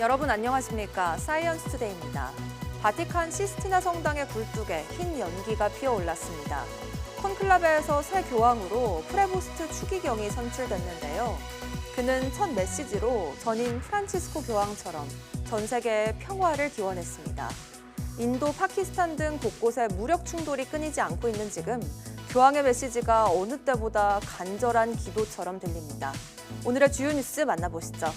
여러분 안녕하십니까? 사이언스 투데이입니다. 바티칸 시스티나 성당의 굴뚝에 흰 연기가 피어올랐습니다. 콘클라베에서 새 교황으로 프레보스트 추기경이 선출됐는데요. 그는 첫 메시지로 전임 프란치스코 교황처럼 전 세계의 평화를 기원했습니다. 인도, 파키스탄 등 곳곳에 무력 충돌이 끊이지 않고 있는 지금 교황의 메시지가 어느 때보다 간절한 기도처럼 들립니다. 오늘의 주요 뉴스 만나보시죠.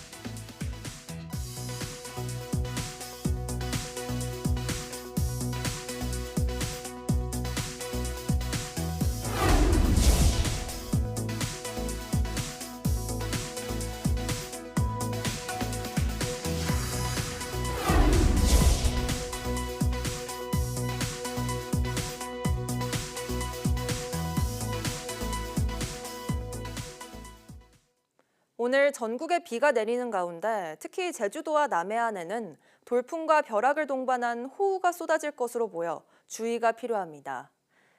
오늘 전국에 비가 내리는 가운데 특히 제주도와 남해안에는 돌풍과 벼락을 동반한 호우가 쏟아질 것으로 보여 주의가 필요합니다.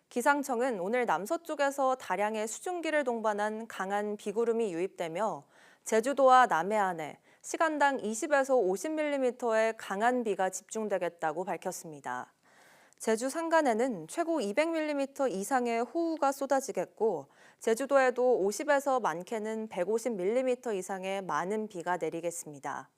기상청은 오늘 남서쪽에서 다량의 수증기를 동반한 강한 비구름이 유입되며 제주도와 남해안에 시간당 20에서 50mm의 강한 비가 집중되겠다고 밝혔습니다. 제주 산간에는 최고 200mm 이상의 호우가 쏟아지겠고 제주도에도 50에서 많게는 150mm 이상의 많은 비가 내리겠습니다.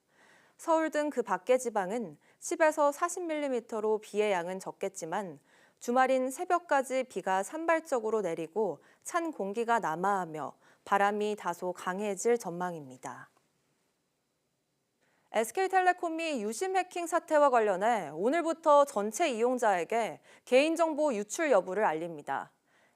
서울 등 그 밖의 지방은 10에서 40mm로 비의 양은 적겠지만 주말인 새벽까지 비가 산발적으로 내리고 찬 공기가 남하하며 바람이 다소 강해질 전망입니다. SK텔레콤이 유심 해킹 사태와 관련해 오늘부터 전체 이용자에게 개인정보 유출 여부를 알립니다.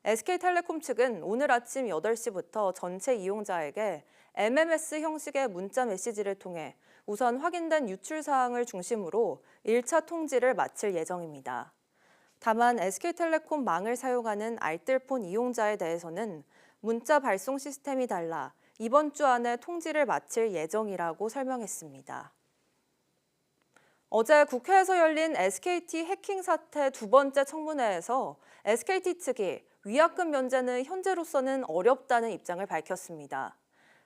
SK텔레콤 측은 오늘 아침 8시부터 전체 이용자에게 MMS 형식의 문자 메시지를 통해 우선 확인된 유출 사항을 중심으로 1차 통지를 마칠 예정입니다. 다만 SK텔레콤 망을 사용하는 알뜰폰 이용자에 대해서는 문자 발송 시스템이 달라 이번 주 안에 통지를 마칠 예정이라고 설명했습니다. 어제 국회에서 열린 SKT 해킹 사태 두 번째 청문회에서 SKT 측이 위약금 면제는 현재로서는 어렵다는 입장을 밝혔습니다.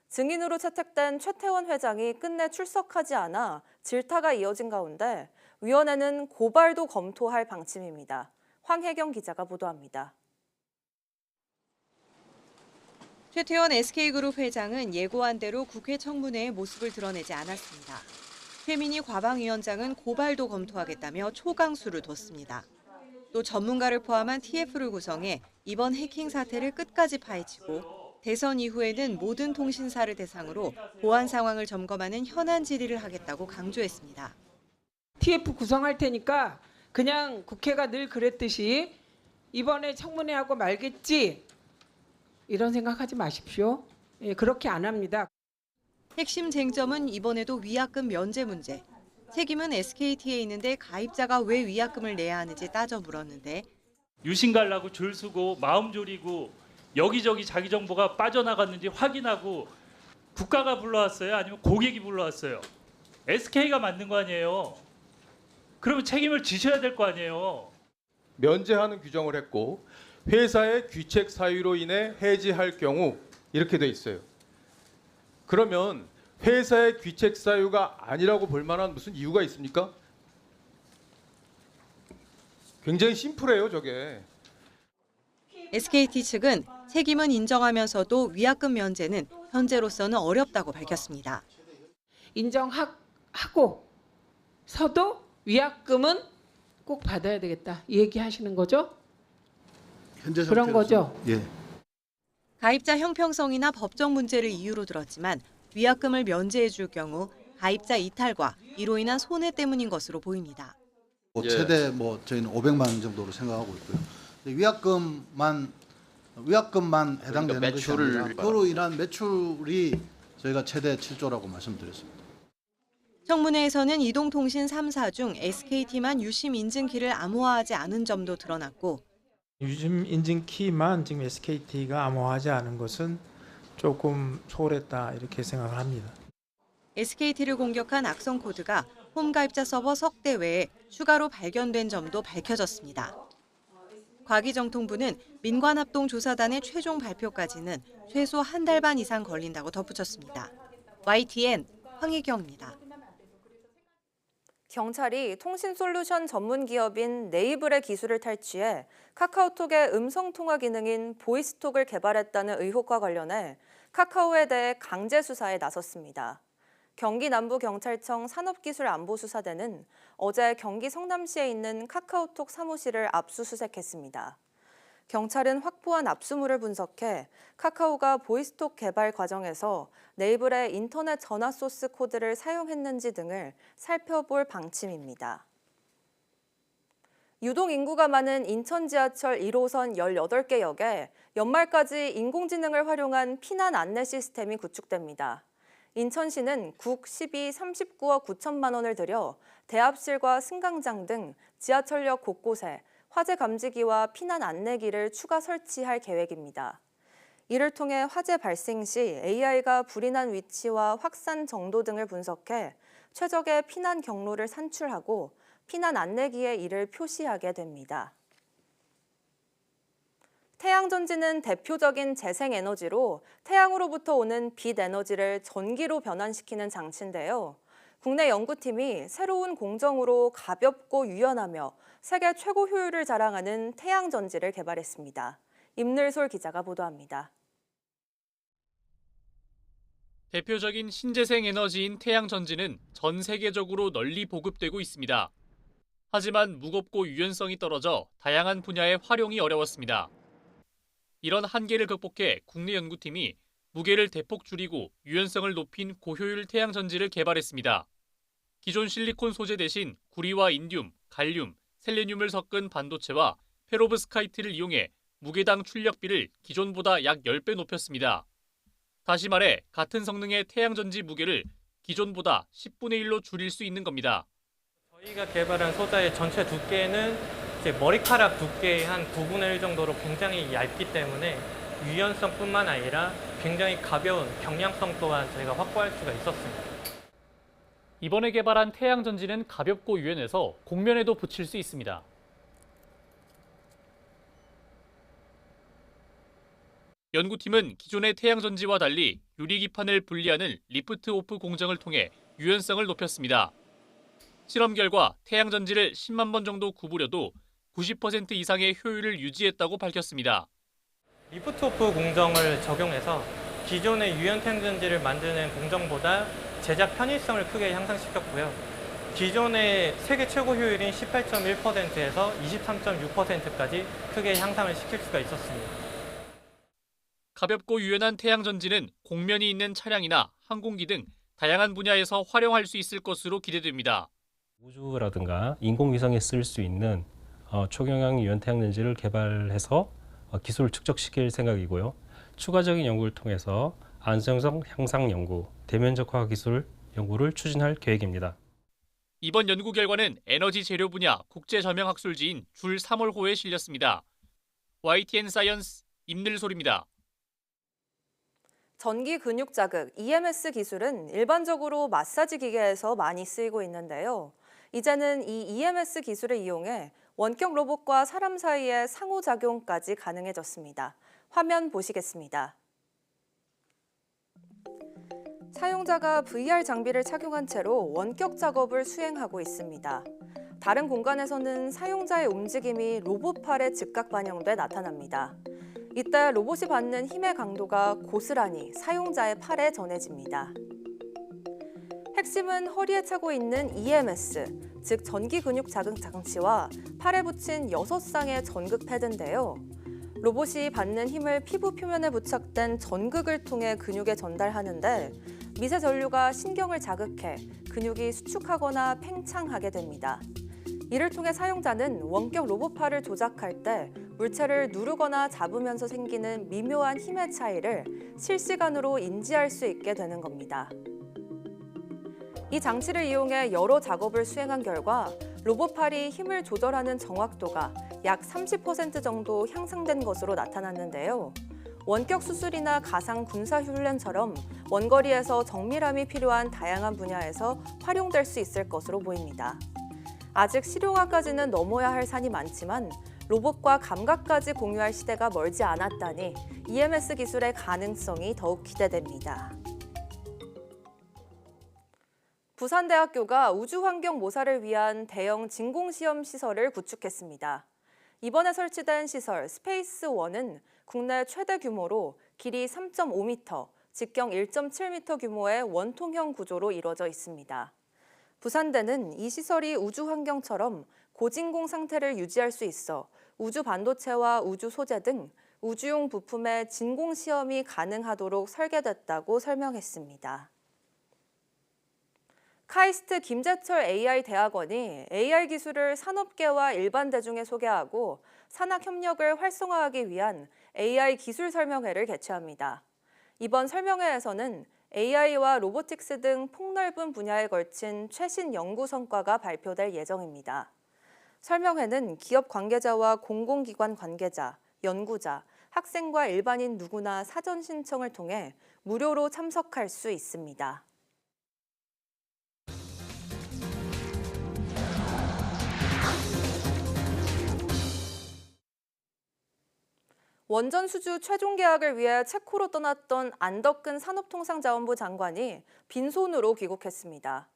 증인으로 채택된 최태원 회장이 끝내 출석하지 않아 질타가 이어진 가운데 위원회는 고발도 검토할 방침입니다. 황혜경 기자가 보도합니다. 최태원 SK그룹 회장은 예고한 대로 국회 청문회에 모습을 드러내지 않았습니다. 최민희 과방위원장은 고발도 검토하겠다며 초강수를 뒀습니다. 또 전문가를 포함한 TF를 구성해 이번 해킹 사태를 끝까지 파헤치고 대선 이후에는 모든 통신사를 대상으로 보안 상황을 점검하는 현안 질의를 하겠다고 강조했습니다. TF 구성할 테니까 그냥 국회가 늘 그랬듯이 이번에 청문회 하고 말겠지. 이런 생각하지 마십시오. 그렇게 안 합니다. 핵심 쟁점은 이번에도 위약금 면제 문제. 책임은 SKT에 있는데 가입자가 왜 위약금을 내야 하는지 따져 물었는데 유심 갈라고 줄 서고 마음 졸이고 여기저기 자기 정보가 빠져나갔는지 확인하고 국가가 불러왔어요? 아니면 고객이 불러왔어요? SK가 만든 거 아니에요? 그러면 책임을 지셔야 될 거 아니에요? 면제하는 규정을 했고 회사의 귀책 사유로 인해 해지할 경우 이렇게 돼 있어요. 그러면 회사의 귀책 사유가 아니라고 볼 만한 무슨 이유가 있습니까? 굉장히 심플해요, 저게. SKT 측은 책임은 인정하면서도 위약금 면제는 현재로서는 어렵다고 밝혔습니다. 인정하고 서도 위약금은 꼭 받아야 되겠다. 이 얘기하시는 거죠? 현재 그런 거죠? 예. 가입자 형평성이나 법적 문제를 이유로 들었지만 위약금을 면제해 줄 경우 가입자 이탈과 이로 인한 손해 때문인 것으로 보입니다. 최대 저희는 500만 원 정도로 생각하고 있고요. 위약금만 해당되는 그러니까 것이 아니라 그로 인한 매출이 저희가 최대 7조라고 말씀드렸습니다. 청문회에서는 이동통신 3사 중 SKT만 유심 인증키를 암호화하지 않은 점도 드러났고 유심 인증 키만 지금 SKT가 암호화하지 않은 것은 조금 소홀했다 이렇게 생각을 합니다. SKT를 공격한 악성 코드가 홈 가입자 서버 석대 외에 추가로 발견된 점도 밝혀졌습니다. 과기정통부는 민관합동조사단의 최종 발표까지는 최소 한 달 반 이상 걸린다고 덧붙였습니다. YTN 황희경입니다. 경찰이 통신 솔루션 전문 기업인 네이블의 기술을 탈취해 카카오톡의 음성통화 기능인 보이스톡을 개발했다는 의혹과 관련해 카카오에 대해 강제 수사에 나섰습니다. 경기 남부경찰청 산업기술안보수사대는 어제 경기 성남시에 있는 카카오톡 사무실을 압수수색했습니다. 경찰은 확보한 압수물을 분석해 카카오가 보이스톡 개발 과정에서 네이블의 인터넷 전화 소스 코드를 사용했는지 등을 살펴볼 방침입니다. 유동 인구가 많은 인천 지하철 1호선 18개 역에 연말까지 인공지능을 활용한 피난 안내 시스템이 구축됩니다. 인천시는 국 12, 39억 9천만 원을 들여 대합실과 승강장 등 지하철역 곳곳에 화재 감지기와 피난 안내기를 추가 설치할 계획입니다. 이를 통해 화재 발생 시 AI가 불이 난 위치와 확산 정도 등을 분석해 최적의 피난 경로를 산출하고 피난 안내기에 이를 표시하게 됩니다. 태양전지는 대표적인 재생에너지로 태양으로부터 오는 빛 에너지를 전기로 변환시키는 장치인데요. 국내 연구팀이 새로운 공정으로 가볍고 유연하며 세계 최고 효율을 자랑하는 태양전지를 개발했습니다. 임늘솔 기자가 보도합니다. 대표적인 신재생 에너지인 태양전지는 전 세계적으로 널리 보급되고 있습니다. 하지만 무겁고 유연성이 떨어져 다양한 분야에 활용이 어려웠습니다. 이런 한계를 극복해 국내 연구팀이 무게를 대폭 줄이고 유연성을 높인 고효율 태양전지를 개발했습니다. 기존 실리콘 소재 대신 구리와 인듐, 갈륨, 셀레늄을 섞은 반도체와 페로브스카이트를 이용해 무게당 출력비를 기존보다 약 10배 높였습니다. 다시 말해 같은 성능의 태양전지 무게를 기존보다 10분의 1로 줄일 수 있는 겁니다. 저희가 개발한 소자의 전체 두께는 이제 머리카락 두께의 한 9분의 1 정도로 굉장히 얇기 때문에 유연성뿐만 아니라 굉장히 가벼운 경량성 또한 저희가 확보할 수가 있었습니다. 이번에 개발한 태양전지는 가볍고 유연해서 곡면에도 붙일 수 있습니다. 연구팀은 기존의 태양전지와 달리 유리기판을 분리하는 리프트 오프 공정을 통해 유연성을 높였습니다. 실험 결과 태양전지를 10만 번 정도 구부려도 90% 이상의 효율을 유지했다고 밝혔습니다. 리프트 오프 공정을 적용해서 기존의 유연 태양전지를 만드는 공정보다 제작 편의성을 크게 향상시켰고요. 기존의 세계 최고 효율인 18.1%에서 23.6%까지 크게 향상을 시킬 수가 있었습니다. 가볍고 유연한 태양전지는 곡면이 있는 차량이나 항공기 등 다양한 분야에서 활용할 수 있을 것으로 기대됩니다. 우주라든가 인공위성에 쓸 수 있는 초경량 유연 태양전지를 개발해서 기술을 축적시킬 생각이고요. 추가적인 연구를 통해서 안정성 향상 연구, 대면적화 기술 연구를 추진할 계획입니다. 이번 연구 결과는 에너지 재료 분야 국제 저명 학술지인 줄 3월호에 실렸습니다. YTN 사이언스 임늘솔입니다. 전기 근육 자극 EMS 기술은 일반적으로 마사지 기계에서 많이 쓰이고 있는데요. 이제는 이 EMS 기술을 이용해 원격 로봇과 사람 사이의 상호작용까지 가능해졌습니다. 화면 보시겠습니다. 사용자가 VR 장비를 착용한 채로 원격 작업을 수행하고 있습니다. 다른 공간에서는 사용자의 움직임이 로봇 팔에 즉각 반영돼 나타납니다. 이때 로봇이 받는 힘의 강도가 고스란히 사용자의 팔에 전해집니다. 핵심은 허리에 차고 있는 EMS, 즉 전기 근육 자극 장치와 팔에 붙인 6쌍의 전극 패드인데요. 로봇이 받는 힘을 피부 표면에 부착된 전극을 통해 근육에 전달하는데 미세 전류가 신경을 자극해 근육이 수축하거나 팽창하게 됩니다. 이를 통해 사용자는 원격 로봇팔을 조작할 때 물체를 누르거나 잡으면서 생기는 미묘한 힘의 차이를 실시간으로 인지할 수 있게 되는 겁니다. 이 장치를 이용해 여러 작업을 수행한 결과 로봇팔이 힘을 조절하는 정확도가 약 30% 정도 향상된 것으로 나타났는데요. 원격 수술이나 가상 군사 훈련처럼 원거리에서 정밀함이 필요한 다양한 분야에서 활용될 수 있을 것으로 보입니다. 아직 실용화까지는 넘어야 할 산이 많지만 로봇과 감각까지 공유할 시대가 멀지 않았다니 EMS 기술의 가능성이 더욱 기대됩니다. 부산대학교가 우주환경 모사를 위한 대형 진공시험 시설을 구축했습니다. 이번에 설치된 시설 스페이스1은 국내 최대 규모로 길이 3.5m, 직경 1.7m 규모의 원통형 구조로 이루어져 있습니다. 부산대는 이 시설이 우주 환경처럼 고진공 상태를 유지할 수 있어 우주 반도체와 우주 소재 등 우주용 부품의 진공 시험이 가능하도록 설계됐다고 설명했습니다. 카이스트 김재철 AI 대학원이 AR 기술을 산업계와 일반 대중에 소개하고 산학 협력을 활성화하기 위한 AI 기술 설명회를 개최합니다. 이번 설명회에서는 AI와 로보틱스 등 폭넓은 분야에 걸친 최신 연구 성과가 발표될 예정입니다. 설명회는 기업 관계자와 공공기관 관계자, 연구자, 학생과 일반인 누구나 사전 신청을 통해 무료로 참석할 수 있습니다. 원전 수주 최종 계약을 위해 체코로 떠났던 안덕근 산업통상자원부 장관이 빈손으로 귀국했습니다.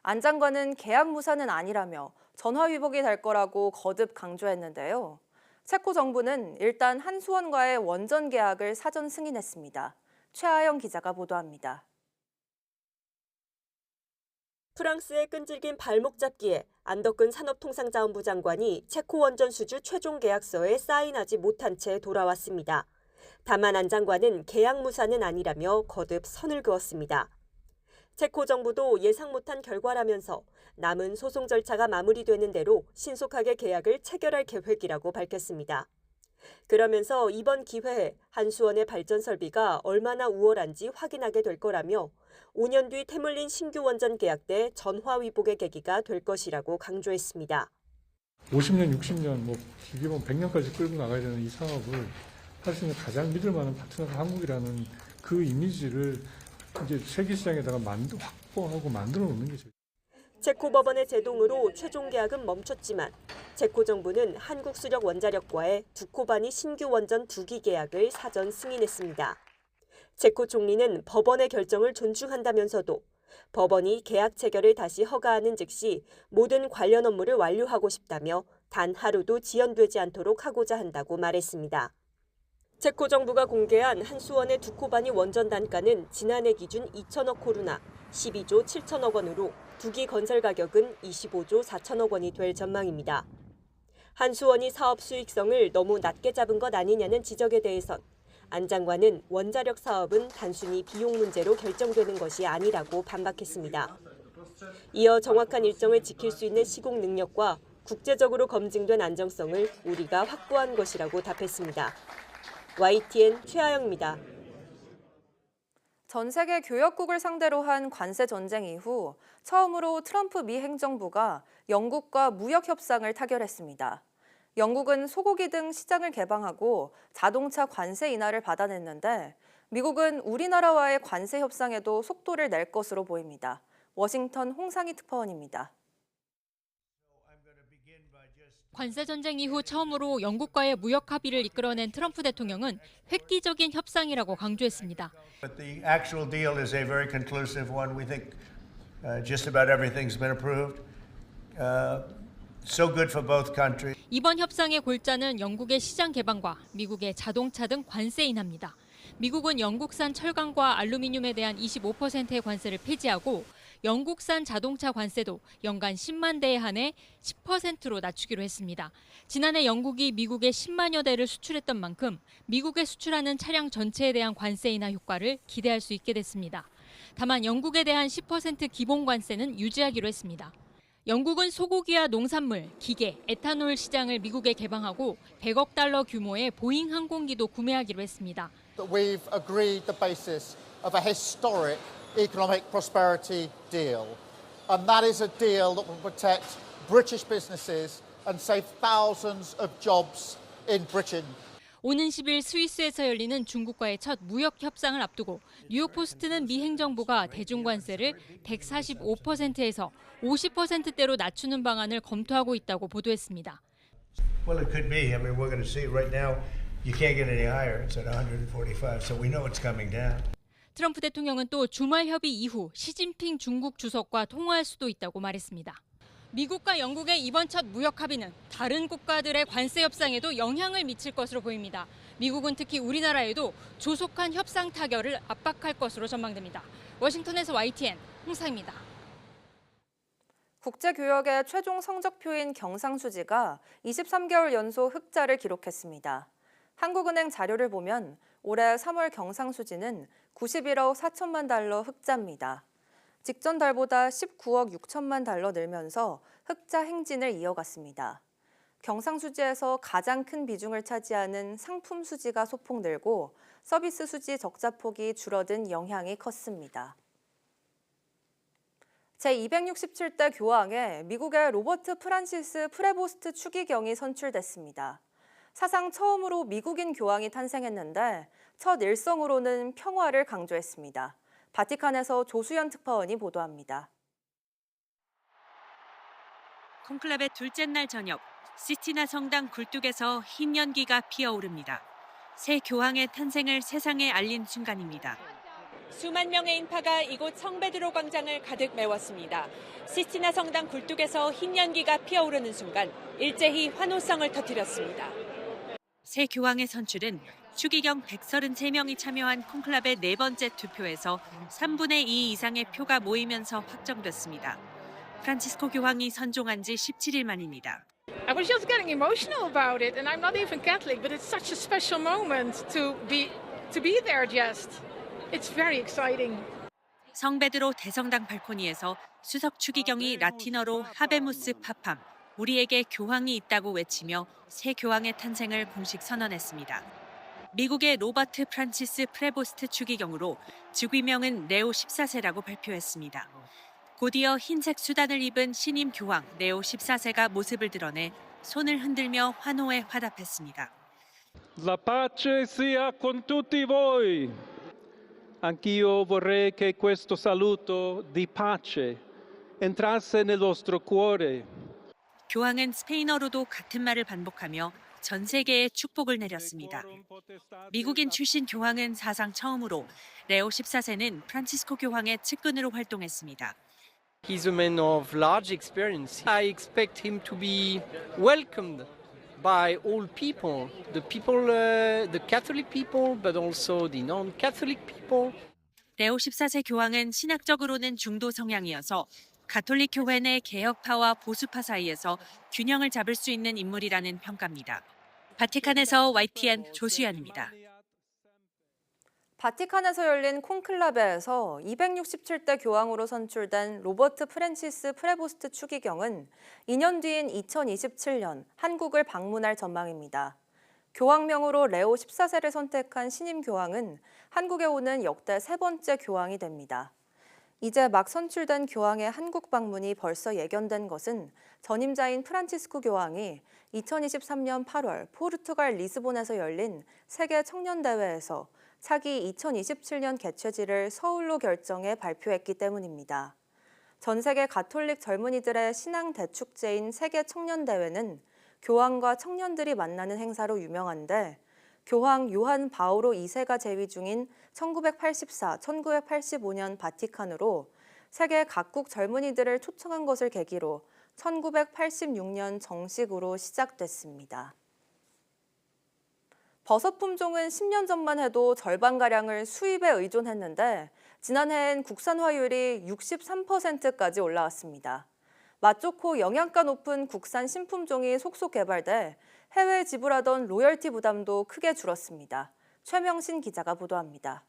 안 장관은 계약 무산은 아니라며 전화위복이 될 거라고 거듭 강조했는데요. 체코 정부는 일단 한수원과의 원전 계약을 사전 승인했습니다. 최하영 기자가 보도합니다. 프랑스의 끈질긴 발목 잡기에 안덕근 산업통상자원부 장관이 체코 원전 수주 최종 계약서에 사인하지 못한 채 돌아왔습니다. 다만 안 장관은 계약 무산은 아니라며 거듭 선을 그었습니다. 체코 정부도 예상 못한 결과라면서 남은 소송 절차가 마무리되는 대로 신속하게 계약을 체결할 계획이라고 밝혔습니다. 그러면서 이번 기회에 한수원의 발전 설비가 얼마나 우월한지 확인하게 될 거라며 5년 뒤 태물린 신규 원전 계약 때 전화위복의 계기가 될 것이라고 강조했습니다. 50년, 60년, 길게 보면 100년까지 끌고 나가야 되는 이 사업을 할 수 있는 가장 믿을 만한 파트너가 한국이라는 그 이미지를 이제 세계 시장에다가 확보하고 만들어 놓는 게 체코 법원의 제동으로 최종 계약은 멈췄지만 체코 정부는 한국수력원자력과의 두코바니 신규 원전 2기 계약을 사전 승인했습니다. 체코 총리는 법원의 결정을 존중한다면서도 법원이 계약 체결을 다시 허가하는 즉시 모든 관련 업무를 완료하고 싶다며 단 하루도 지연되지 않도록 하고자 한다고 말했습니다. 체코 정부가 공개한 한수원의 두코바니 원전 단가는 지난해 기준 2천억 코루나 12조 7천억 원으로 2기 건설 가격은 25조 4천억 원이 될 전망입니다. 한수원이 사업 수익성을 너무 낮게 잡은 것 아니냐는 지적에 대해선 안 장관은 원자력 사업은 단순히 비용 문제로 결정되는 것이 아니라고 반박했습니다. 이어 정확한 일정을 지킬 수 있는 시공 능력과 국제적으로 검증된 안정성을 우리가 확보한 것이라고 답했습니다. YTN 최하영입니다. 전 세계 교역국을 상대로 한 관세 전쟁 이후 처음으로 트럼프 미 행정부가 영국과 무역 협상을 타결했습니다. 영국은 소고기 등 시장을 개방하고 자동차 관세 인하를 받아냈는데 미국은 우리나라와의 관세 협상에도 속도를 낼 것으로 보입니다. 워싱턴 홍상희 특파원입니다. 관세 전쟁 이후 처음으로 영국과의 무역 합의를 이끌어낸 트럼프 대통령은 획기적인 협상이라고 강조했습니다. But the actual deal is a very conclusive one. We think just about everything's been approved. So good for both countries. 이번 협상의 골자는 영국의 시장 개방과 미국의 자동차 등 관세 인하입니다. 미국은 영국산 철강과 알루미늄에 대한 25%의 관세를 폐지하고 영국산 자동차 관세도 연간 10만 대에 한해 10%로 낮추기로 했습니다. 지난해 영국이 미국에 10만여 대를 수출했던 만큼 미국에 수출하는 차량 전체에 대한 관세 인하 효과를 기대할 수 있게 됐습니다. 다만 영국에 대한 10% 기본 관세는 유지하기로 했습니다. 영국은 소고기와 농산물, 기계, 에탄올 시장을 미국에 개방하고 100억 달러 규모의 보잉 항공기도 구매하기로 했습니다. We've agreed the basis of a historic economic prosperity deal. And that is a deal that will protect British businesses and save thousands of jobs in Britain. 오는 10일 스위스에서 열리는 중국과의 첫 무역 협상을 앞두고 뉴욕포스트는 미 행정부가 대중관세를 145%에서 50%대로 낮추는 방안을 검토하고 있다고 보도했습니다. Well, it could be. I mean, we're going to see right now. You can't get any higher. It's at 145, so we know it's coming down. 트럼프 대통령은 또 주말 협의 이후 시진핑 중국 주석과 통화할 수도 있다고 말했습니다. 미국과 영국의 이번 첫 무역 합의는 다른 국가들의 관세 협상에도 영향을 미칠 것으로 보입니다. 미국은 특히 우리나라에도 조속한 협상 타결을 압박할 것으로 전망됩니다. 워싱턴에서 YTN 홍사입니다. 국제교역의 최종 성적표인 경상수지가 23개월 연속 흑자를 기록했습니다. 한국은행 자료를 보면 올해 3월 경상수지는 91억 4천만 달러 흑자입니다. 직전 달보다 19억 6천만 달러 늘면서 흑자 행진을 이어갔습니다. 경상수지에서 가장 큰 비중을 차지하는 상품 수지가 소폭 늘고 서비스 수지 적자폭이 줄어든 영향이 컸습니다. 제267대 교황에 미국의 로버트 프란시스 프레보스트 추기경이 선출됐습니다. 사상 처음으로 미국인 교황이 탄생했는데 첫 일성으로는 평화를 강조했습니다. 바티칸에서 조수연 특파원이 보도합니다. 콘클라베 둘째 날 저녁, 시스티나 성당 굴뚝에서 흰 연기가 피어오릅니다. 새 교황의 탄생을 세상에 알린 순간입니다. 수만 명의 인파가 이곳 성베드로 광장을 가득 메웠습니다. 시스티나 성당 굴뚝에서 흰 연기가 피어오르는 순간 일제히 환호성을 터뜨렸습니다. 새 교황의 선출은 추기경 133명이 참여한 콘클라베 네 번째 투표에서 3분의 2 이상의 표가 모이면서 확정됐습니다. 프란치스코 교황이 선종한 지 17일 만입니다. I was just getting emotional about it, and I'm not even Catholic, but it's such a special moment to be there. Just, it's very exciting. 성베드로 대성당 발코니에서 수석 추기경이 라틴어로 하베무스 파팜, 우리에게 교황이 있다고 외치며 새 교황의 탄생을 공식 선언했습니다. 미국의 로버트 프란치스 프레보스트 추기경으로 즉위명은 레오 14세라고 발표했습니다. 곧이어 흰색 수단을 입은 신임 교황 레오 14세가 모습을 드러내 손을 흔들며 환호에 화답했습니다. La pace sia con tutti voi. Anch'io vorrei che questo saluto di pace entrasse nel vostro cuore. 교황은 스페인어로도 같은 말을 반복하며 전 세계에 축복을 내렸습니다. 미국인 출신 교황은 사상 처음으로 레오 14세는 프란치스코 교황의 측근으로 활동했습니다. He's a man of large experience. I expect him to be welcomed by all people, the Catholic people, but also the non-Catholic people. 레오 14세 교황은 신학적으로는 중도 성향이어서 가톨릭 교회 내 개혁파와 보수파 사이에서 균형을 잡을 수 있는 인물이라는 평가입니다. 바티칸에서 YTN 조수연입니다. 바티칸에서 열린 콘클라베에서 267대 교황으로 선출된 로버트 프란시스 프레보스트 추기경은 2년 뒤인 2027년 한국을 방문할 전망입니다. 교황명으로 레오 14세를 선택한 신임 교황은 한국에 오는 역대 세 번째 교황이 됩니다. 이제 막 선출된 교황의 한국 방문이 벌써 예견된 것은 전임자인 프란치스코 교황이 2023년 8월 포르투갈 리스본에서 열린 세계 청년대회에서 차기 2027년 개최지를 서울로 결정해 발표했기 때문입니다. 전 세계 가톨릭 젊은이들의 신앙 대축제인 세계 청년대회는 교황과 청년들이 만나는 행사로 유명한데 교황 요한 바오로 2세가 재위 중인 1984, 1985년 바티칸으로 세계 각국 젊은이들을 초청한 것을 계기로 1986년 정식으로 시작됐습니다. 버섯 품종은 10년 전만 해도 절반가량을 수입에 의존했는데 지난해엔 국산화율이 63%까지 올라왔습니다. 맛 좋고 영양가 높은 국산 신품종이 속속 개발돼 해외에 지불하던 로열티 부담도 크게 줄었습니다. 최명신 기자가 보도합니다.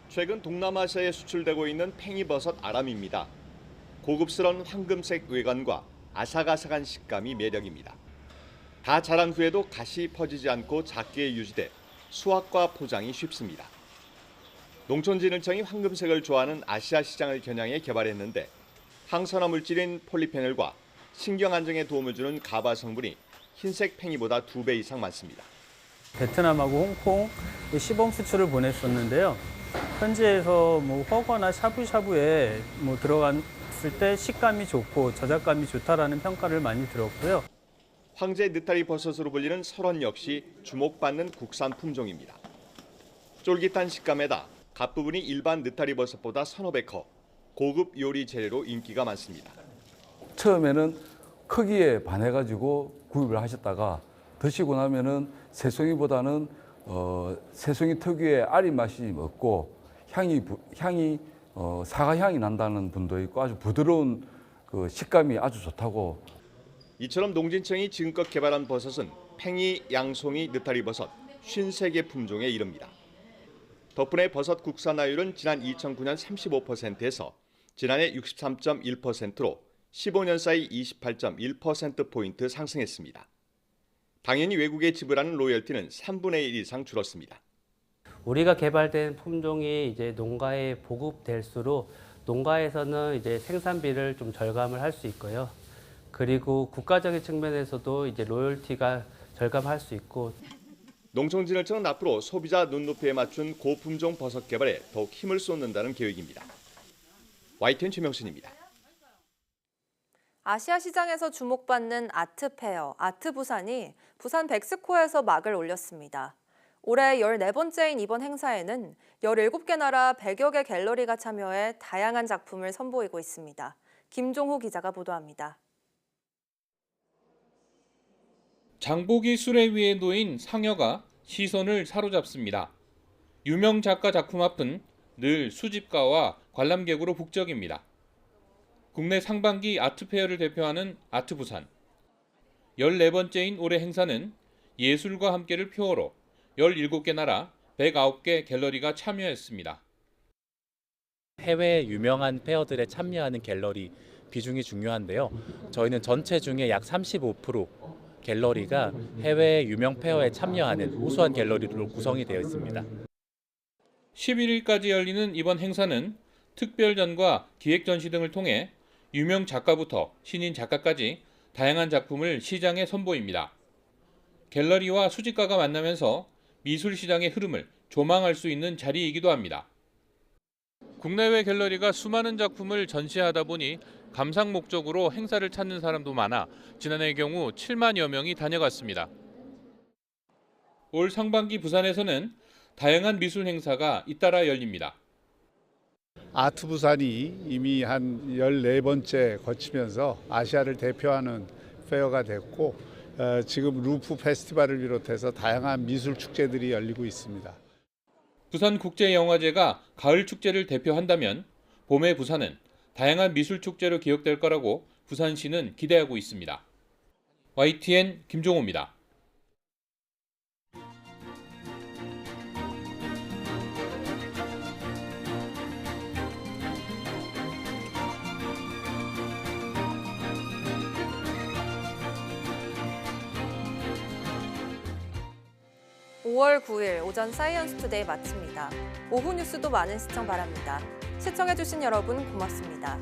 최근 동남아시아에 수출되고 있는 팽이버섯 아람입니다. 고급스러운 황금색 외관과 아삭아삭한 식감이 매력입니다. 다 자란 후에도 가시 퍼지지 않고 작게 유지돼 수확과 포장이 쉽습니다. 농촌진흥청이 황금색을 좋아하는 아시아 시장을 겨냥해 개발했는데 항산화 물질인 폴리페놀과 신경 안정에 도움을 주는 가바 성분이 흰색 팽이보다 2배 이상 많습니다. 베트남하고 홍콩 시범 수출을 보냈었는데요. 현지에서 허거나 샤브샤브에 들어갔을 때 식감이 좋고 저작감이 좋다라는 평가를 많이 들었고요. 황제 느타리 버섯으로 불리는 설원 역시 주목받는 국산 품종입니다. 쫄깃한 식감에다 갓부분이 일반 느타리 버섯보다 서너 배 커 고급 요리 재료로 인기가 많습니다. 처음에는 크기에 반해가지고 구입을 하셨다가 드시고 나면은 새송이보다는 새송이 특유의 아린 맛이 없고 향이 사과 향이 난다는 분도 있고 아주 부드러운 그 식감이 아주 좋다고. 이처럼 농진청이 지금껏 개발한 버섯은 팽이, 양송이, 느타리 버섯 53개 품종에 이릅니다. 덕분에 버섯 국산화율은 지난 2009년 35%에서 지난해 63.1%로 15년 사이 28.1%포인트 상승했습니다. 당연히 외국에 지불하는 로열티는 3분의 1 이상 줄었습니다. 우리가 개발된 품종이 이제 농가에 보급될수록 농가에서는 이제 생산비를 좀 절감을 할 수 있고요. 그리고 국가적인 측면에서도 이제 로열티가 절감할 수 있고. 농촌진흥청은 앞으로 소비자 눈높이에 맞춘 고품종 버섯 개발에 더욱 힘을 쏟는다는 계획입니다. YTN 최명신입니다. 아시아 시장에서 주목받는 아트페어, 아트부산이 부산 백스코에서 막을 올렸습니다. 올해 14번째인 이번 행사에는 17개 나라 100여 개 갤러리가 참여해 다양한 작품을 선보이고 있습니다. 김종호 기자가 보도합니다. 장보기 수레 위에 놓인 상여가 시선을 사로잡습니다. 유명 작가 작품 앞은 늘 수집가와 관람객으로 북적입니다. 국내 상반기 아트페어를 대표하는 아트부산. 14번째인 올해 행사는 예술과 함께를 표어로 17개 나라 109개 갤러리가 참여했습니다. 해외 유명한 페어들에 참여하는 갤러리 비중이 중요한데요. 저희는 전체 중에 약 35% 갤러리가 해외 유명 페어에 참여하는 우수한 갤러리로 구성이 되어 있습니다. 11일까지 열리는 이번 행사는 특별전과 기획전시 등을 통해 유명 작가부터 신인 작가까지 다양한 작품을 시장에 선보입니다. 갤러리와 수집가가 만나면서 미술 시장의 흐름을 조망할 수 있는 자리이기도 합니다. 국내외 갤러리가 수많은 작품을 전시하다 보니 감상 목적으로 행사를 찾는 사람도 많아 지난해의 경우 7만여 명이 다녀갔습니다. 올 상반기 부산에서는 다양한 미술 행사가 잇따라 열립니다. 아트부산이 이미 한 14번째 거치면서 아시아를 대표하는 페어가 됐고 지금 루프 페스티벌을 비롯해서 다양한 미술 축제들이 열리고 있습니다. 부산국제영화제가 가을 축제를 대표한다면 봄의 부산은 다양한 미술 축제로 기억될 거라고 부산시는 기대하고 있습니다. YTN 김종호입니다. (5월 9일) 오전 사이언스 투데이 마칩니다. 오후 뉴스도 많은 시청 바랍니다. 시청해주신 여러분 고맙습니다.